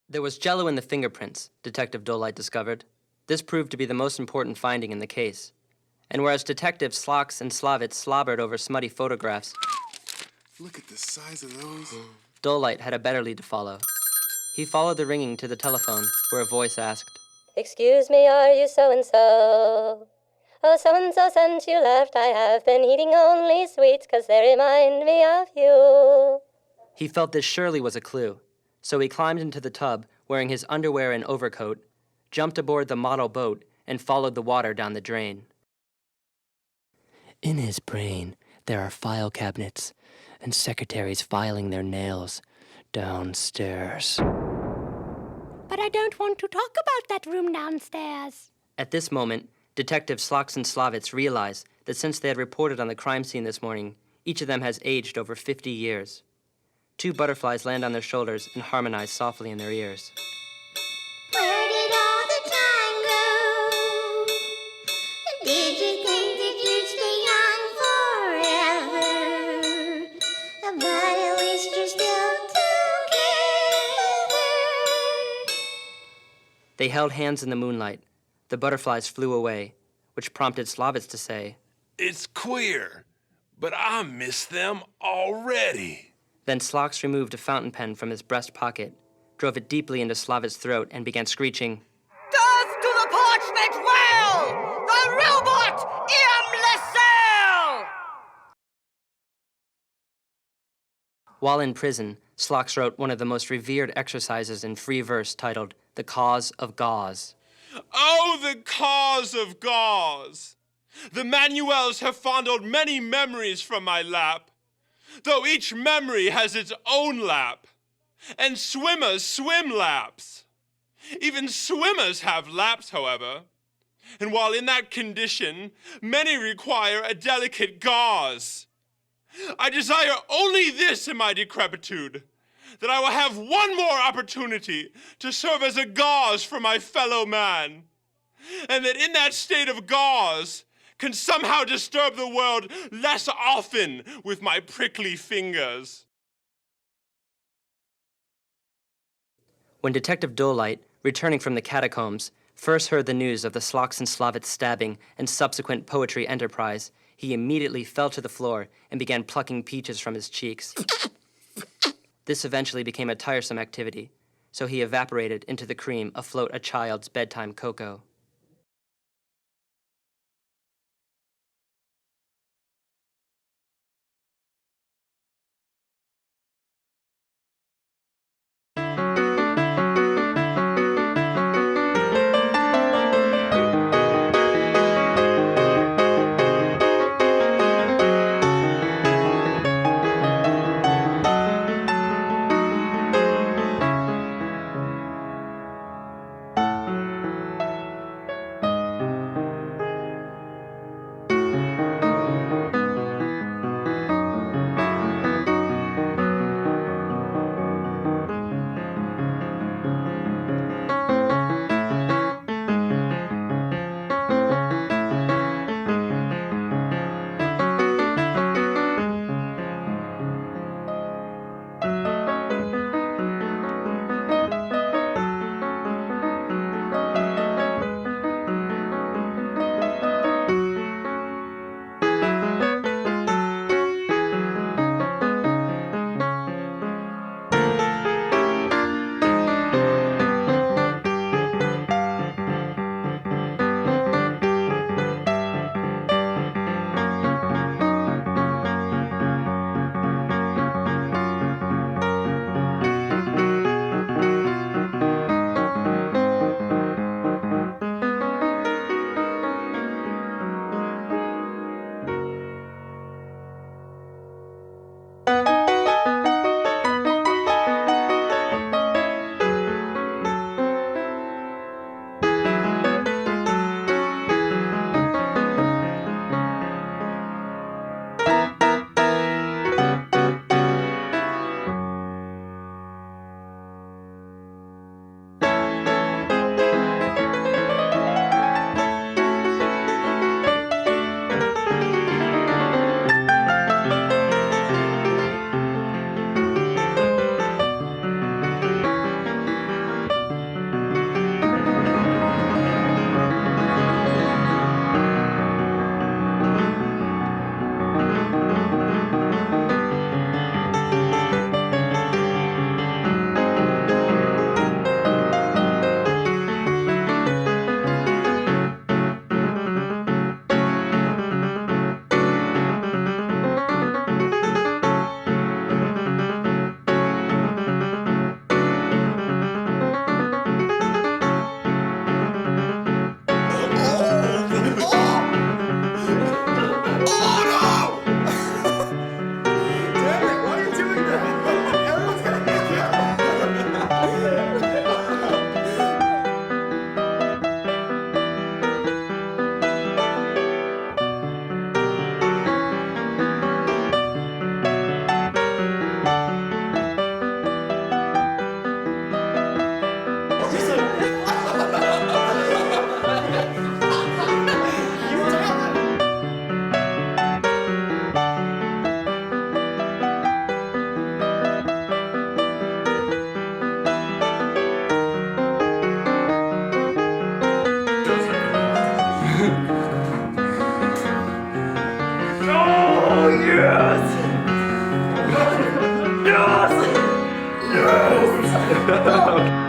There was jello in the fingerprints, Detective Dullight discovered. This proved to be the most important finding in the case. And whereas Detectives Slox and Slavitz slobbered over smutty photographs, look at the size of those. Dullight had a better lead to follow. He followed the ringing to the telephone, where a voice asked, "Excuse me, are you so-and-so? Oh, so-and-so, since you left, I have been eating only sweets 'cause they remind me of you." He felt this surely was a clue, so he climbed into the tub, wearing his underwear and overcoat, jumped aboard the model boat, and followed the water down the drain. In his brain, there are file cabinets and secretaries filing their nails downstairs. But I don't want to talk about that room downstairs. At this moment, Detectives Slox and Slavitz realized that since they had reported on the crime scene this morning, each of them has aged over 50 years. Two butterflies land on their shoulders and harmonize softly in their ears. Where did all the time go? Did you think that you'd stay young forever? But at least you're still together. They held hands in the moonlight. The butterflies flew away, which prompted Slavitz to say, It's queer, but I miss them already. Then Slox removed a fountain pen from his breast pocket, drove it deeply into Slavitz's throat, and began screeching, Death to the parchment whale! The robot Iam While in prison, Slox wrote one of the most revered exercises in free verse titled The Cause of Gauze. Oh, the cause of gauze! The manuals have fondled many memories from my lap, though each memory has its own lap, and swimmers swim laps. Even swimmers have laps, however, and while in that condition, many require a delicate gauze. I desire only this in my decrepitude, that I will have one more opportunity to serve as a gauze for my fellow man, and that in that state of gauze can somehow disturb the world less often with my prickly fingers. When Detective Dullight, returning from the catacombs, first heard the news of the Slox and Slavitz stabbing and subsequent poetry enterprise, he immediately fell to the floor and began plucking peaches from his cheeks. This eventually became a tiresome activity, so he evaporated into the cream afloat a child's bedtime cocoa. Go.